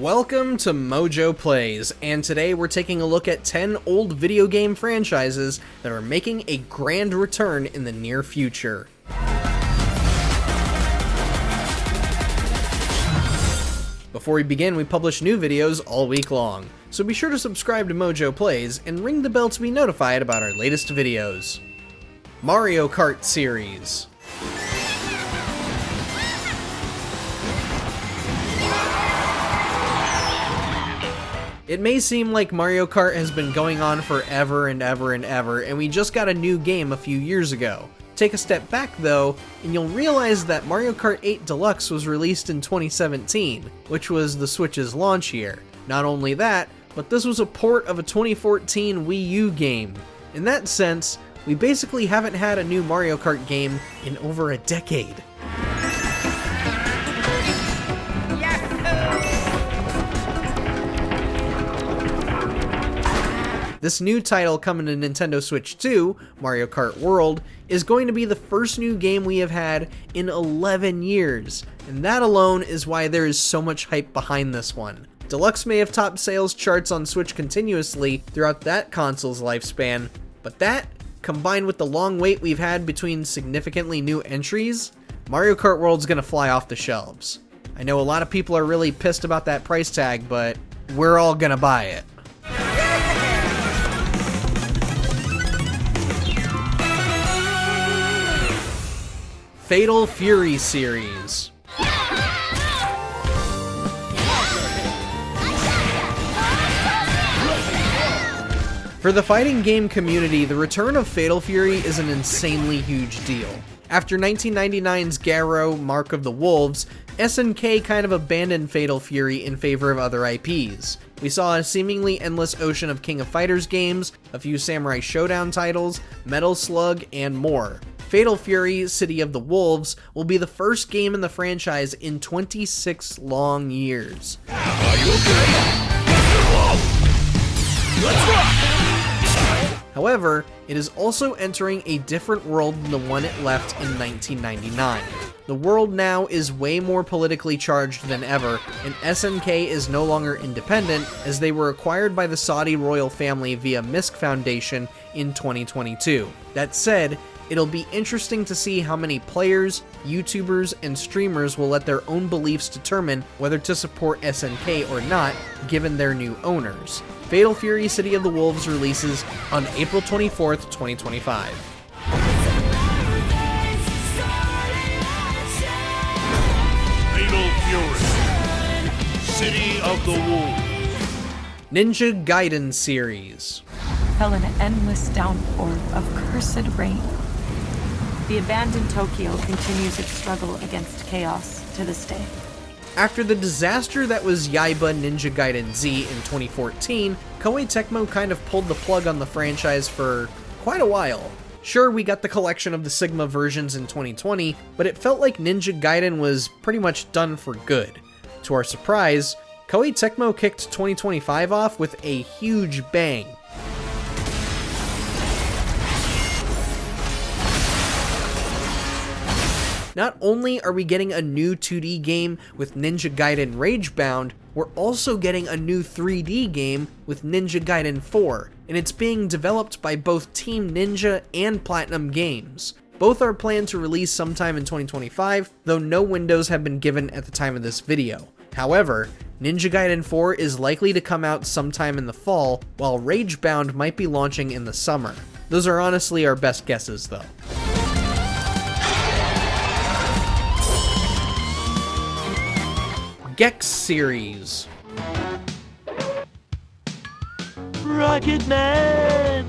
Welcome to MojoPlays, and today we're taking a look at 10 old video game franchises that are making a grand return in the near future. Before we begin, we publish new videos all week long, so be sure to subscribe to MojoPlays and ring the bell to be notified about our latest videos. Mario Kart Series. It may seem like Mario Kart has been going on forever and ever and ever, and we just got a new game a few years ago. Take a step back though, and you'll realize that Mario Kart 8 Deluxe was released in 2017, which was the Switch's launch year. Not only that, but this was a port of a 2014 Wii U game. In that sense, we basically haven't had a new Mario Kart game in over a decade. This new title coming to Nintendo Switch 2, Mario Kart World, is going to be the first new game we have had in 11 years, and that alone is why there is so much hype behind this one. Deluxe may have topped sales charts on Switch continuously throughout that console's lifespan, but that, combined with the long wait we've had between significantly new entries, Mario Kart World's gonna fly off the shelves. I know a lot of people are really pissed about that price tag, but we're all gonna buy it. Fatal Fury series. For the fighting game community, the return of Fatal Fury is an insanely huge deal. After 1999's Garou: Mark of the Wolves, SNK kind of abandoned Fatal Fury in favor of other IPs. We saw a seemingly endless ocean of King of Fighters games, a few Samurai Showdown titles, Metal Slug, and more. Fatal Fury: City of the Wolves will be the first game in the franchise in 26 long years. Are you okay? Let's rock! However, it is also entering a different world than the one it left in 1999. The world now is way more politically charged than ever, and SNK is no longer independent as they were acquired by the Saudi royal family via Misk Foundation in 2022. That said, it'll be interesting to see how many players, YouTubers, and streamers will let their own beliefs determine whether to support SNK or not, given their new owners. Fatal Fury: City of the Wolves releases on April 24th, 2025. Fatal Fury: City of the Wolves. Ninja Gaiden series. Fell an endless downpour of cursed rain. The abandoned Tokyo continues its struggle against chaos to this day. After the disaster that was Yaiba Ninja Gaiden Z in 2014, Koei Tecmo kind of pulled the plug on the franchise for quite a while. Sure, we got the collection of the Sigma versions in 2020, but it felt like Ninja Gaiden was pretty much done for good. To our surprise, Koei Tecmo kicked 2025 off with a huge bang. Not only are we getting a new 2D game with Ninja Gaiden Ragebound, we're also getting a new 3D game with Ninja Gaiden 4, and it's being developed by both Team Ninja and Platinum Games. Both are planned to release sometime in 2025, though no windows have been given at the time of this video. However, Ninja Gaiden 4 is likely to come out sometime in the fall, while Ragebound might be launching in the summer. Those are honestly our best guesses though. Gex series. Rocket Man!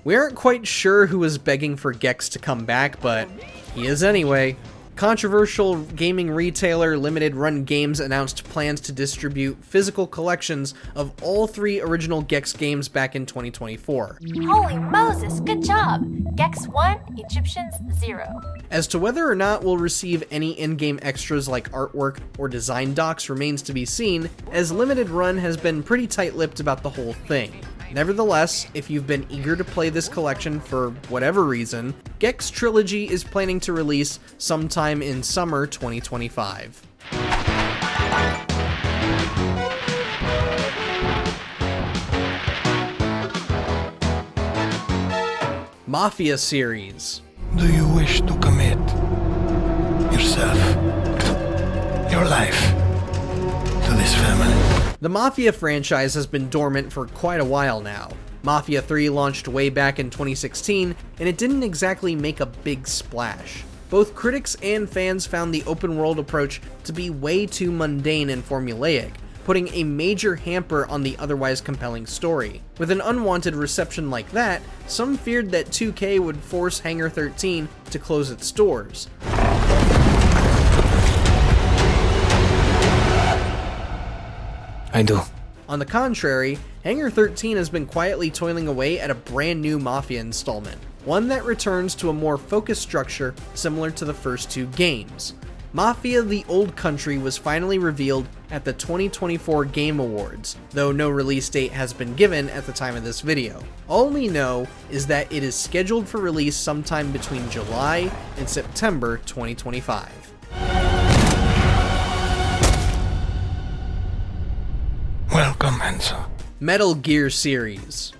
We aren't quite sure who is begging for Gex to come back, but he is anyway. Controversial gaming retailer Limited Run Games announced plans to distribute physical collections of all 3 original Gex games back in 2024. Holy Moses, good job! Gex 1, Egyptians 0. As to whether or not we'll receive any in-game extras like artwork or design docs remains to be seen, as Limited Run has been pretty tight-lipped about the whole thing. Nevertheless, if you've been eager to play this collection for whatever reason, Gex Trilogy is planning to release sometime in summer 2025. Mafia Series. Do you wish to commit yourself, your life, to this family? The Mafia franchise has been dormant for quite a while now. Mafia 3 launched way back in 2016, and it didn't exactly make a big splash. Both critics and fans found the open world approach to be way too mundane and formulaic, putting a major hamper on the otherwise compelling story. With an unwanted reception like that, some feared that 2K would force Hangar 13 to close its doors. I do. On the contrary, Hangar 13 has been quietly toiling away at a brand new Mafia installment, one that returns to a more focused structure similar to the first two games. Mafia: The Old Country was finally revealed at the 2024 Game Awards, though no release date has been given at the time of this video. All we know is that it is scheduled for release sometime between July and September 2025. Welcome, Enzo. Metal Gear Series.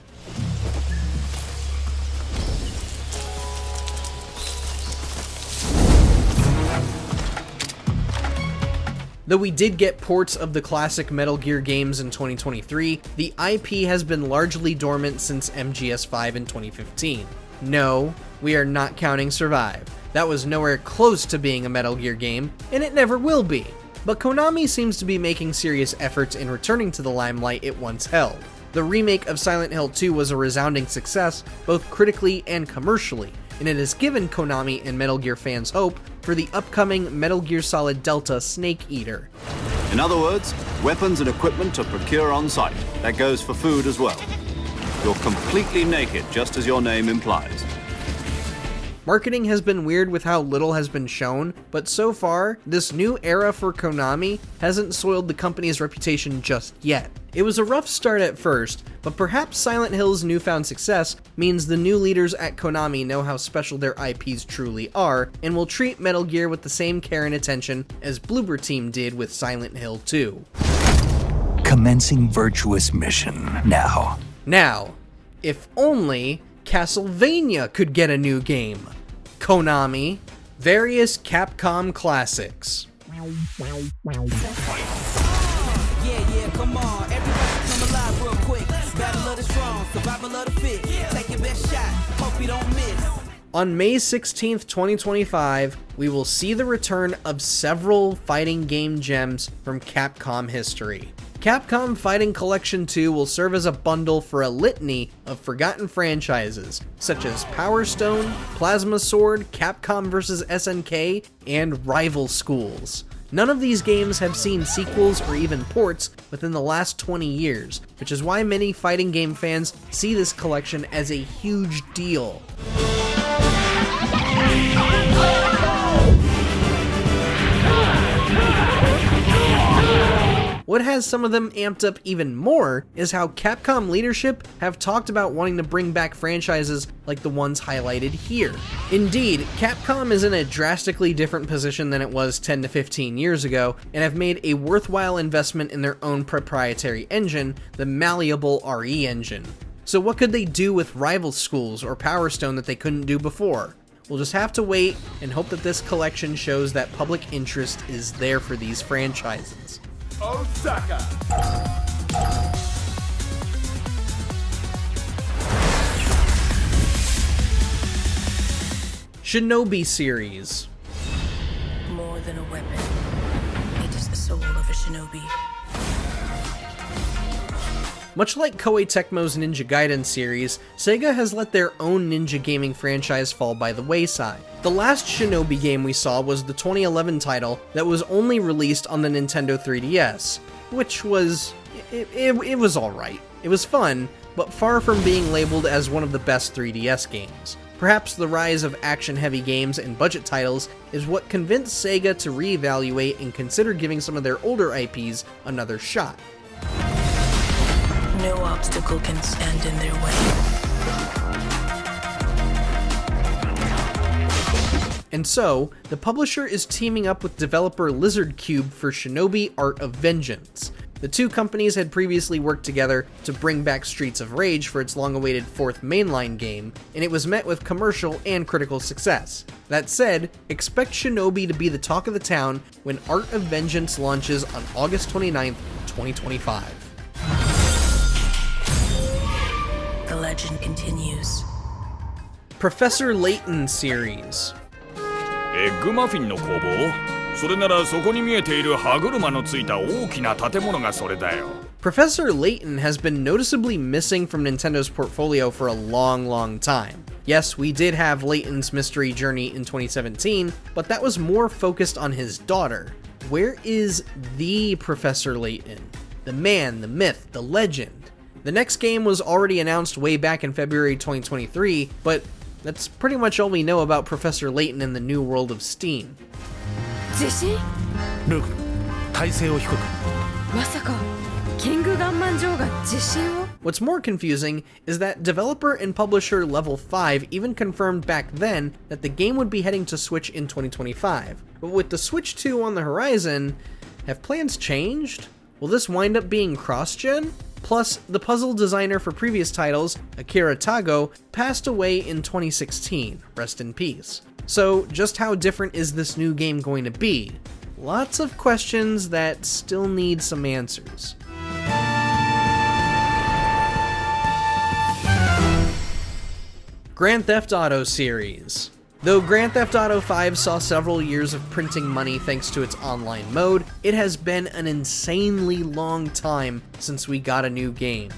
Though we did get ports of the classic Metal Gear games in 2023, the IP has been largely dormant since MGS5 in 2015. No, we are not counting Survive. That was nowhere close to being a Metal Gear game, and it never will be. But Konami seems to be making serious efforts in returning to the limelight it once held. The remake of Silent Hill 2 was a resounding success, both critically and commercially, and it has given Konami and Metal Gear fans hope for the upcoming Metal Gear Solid Delta Snake Eater. In other words, weapons and equipment to procure on site. That goes for food as well. You're completely naked, just as your name implies. Marketing has been weird with how little has been shown, but so far, this new era for Konami hasn't soiled the company's reputation just yet. It was a rough start at first, but perhaps Silent Hill's newfound success means the new leaders at Konami know how special their IPs truly are, and will treat Metal Gear with the same care and attention as Bloober Team did with Silent Hill 2. Commencing virtuous mission now. Now, if only Castlevania could get a new game. Konami, various Capcom Classics. Yeah, come on. Everybody come alive real quick. Battle of the strong, survival of the fit. Take your best shot, hope you don't miss. On May 16th, 2025, we will see the return of several fighting game gems from Capcom history. Capcom Fighting Collection 2 will serve as a bundle for a litany of forgotten franchises, such as Power Stone, Plasma Sword, Capcom vs. SNK, and Rival Schools. None of these games have seen sequels or even ports within the last 20 years, which is why many fighting game fans see this collection as a huge deal. What has some of them amped up even more is how Capcom leadership have talked about wanting to bring back franchises like the ones highlighted here. Indeed, Capcom is in a drastically different position than it was 10 to 15 years ago, and have made a worthwhile investment in their own proprietary engine, the malleable RE engine. So what could they do with Rival Schools or Power Stone that they couldn't do before? We'll just have to wait and hope that this collection shows that public interest is there for these franchises. Osaka. Shinobi Series. More than a weapon, it is the soul of a shinobi. Much like Koei Tecmo's Ninja Gaiden series, Sega has let their own ninja gaming franchise fall by the wayside. The last Shinobi game we saw was the 2011 title that was only released on the Nintendo 3DS, which was... it was alright. It was fun, but far from being labeled as one of the best 3DS games. Perhaps the rise of action-heavy games and budget titles is what convinced Sega to reevaluate and consider giving some of their older IPs another shot. No obstacle can stand in their way. And so, the publisher is teaming up with developer Lizard Cube for Shinobi Art of Vengeance. The two companies had previously worked together to bring back Streets of Rage for its long-awaited fourth mainline game, and it was met with commercial and critical success. That said, expect Shinobi to be the talk of the town when Art of Vengeance launches on August 29th, 2025. The legend continues. Professor Layton series. エッグマフィンの工房？それならそこに見えている歯車のついた大きな建物がそれだよ。Professor Layton has been noticeably missing from Nintendo's portfolio for a long time. Yes, we did have Layton's Mystery Journey in 2017, but that was more focused on his daughter. Where is the Professor Layton? The man, the myth, the legend. The next game was already announced way back in February 2023, but that's pretty much all we know about Professor Layton in the new world of Steam. 自信？ルーク、体勢を低く。まさかキングガンマンジョーが自信を？ What's more confusing is that developer and publisher Level 5 even confirmed back then that the game would be heading to Switch in 2025. But with the Switch 2 on the horizon, have plans changed? Will this wind up being cross-gen? Plus, the puzzle designer for previous titles, Akira Tago, passed away in 2016, rest in peace. So, just how different is this new game going to be? Lots of questions that still need some answers. Grand Theft Auto series. Though Grand Theft Auto 5 saw several years of printing money thanks to its online mode, it has been an insanely long time since we got a new game.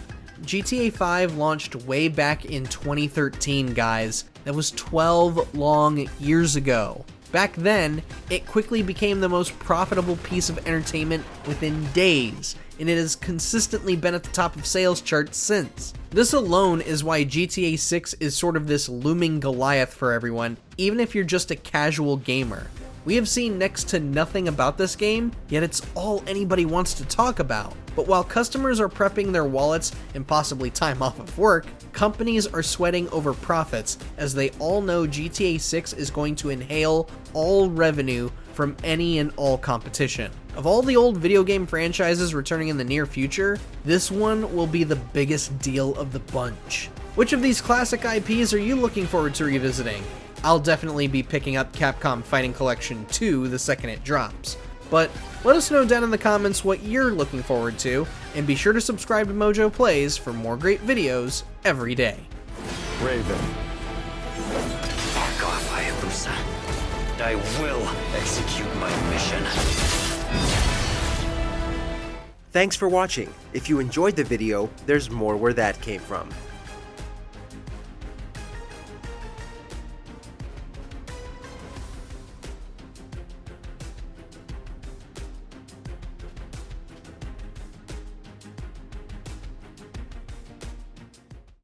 GTA 5 launched way back in 2013, guys. That was 12 long years ago. Back then, it quickly became the most profitable piece of entertainment within days, and it has consistently been at the top of sales charts since. This alone is why GTA 6 is sort of this looming Goliath for everyone, even if you're just a casual gamer. We have seen next to nothing about this game, yet it's all anybody wants to talk about. But while customers are prepping their wallets and possibly time off of work, companies are sweating over profits as they all know GTA 6 is going to inhale all revenue from any and all competition. Of all the old video game franchises returning in the near future, this one will be the biggest deal of the bunch. Which of these classic IPs are you looking forward to revisiting? I'll definitely be picking up Capcom Fighting Collection 2 the second it drops. But let us know down in the comments what you're looking forward to, and be sure to subscribe to MojoPlays for more great videos every day. Raven. Fuck off, Hayabusa. I will execute my mission. Thanks for watching. If you enjoyed the video, there's more where that came from.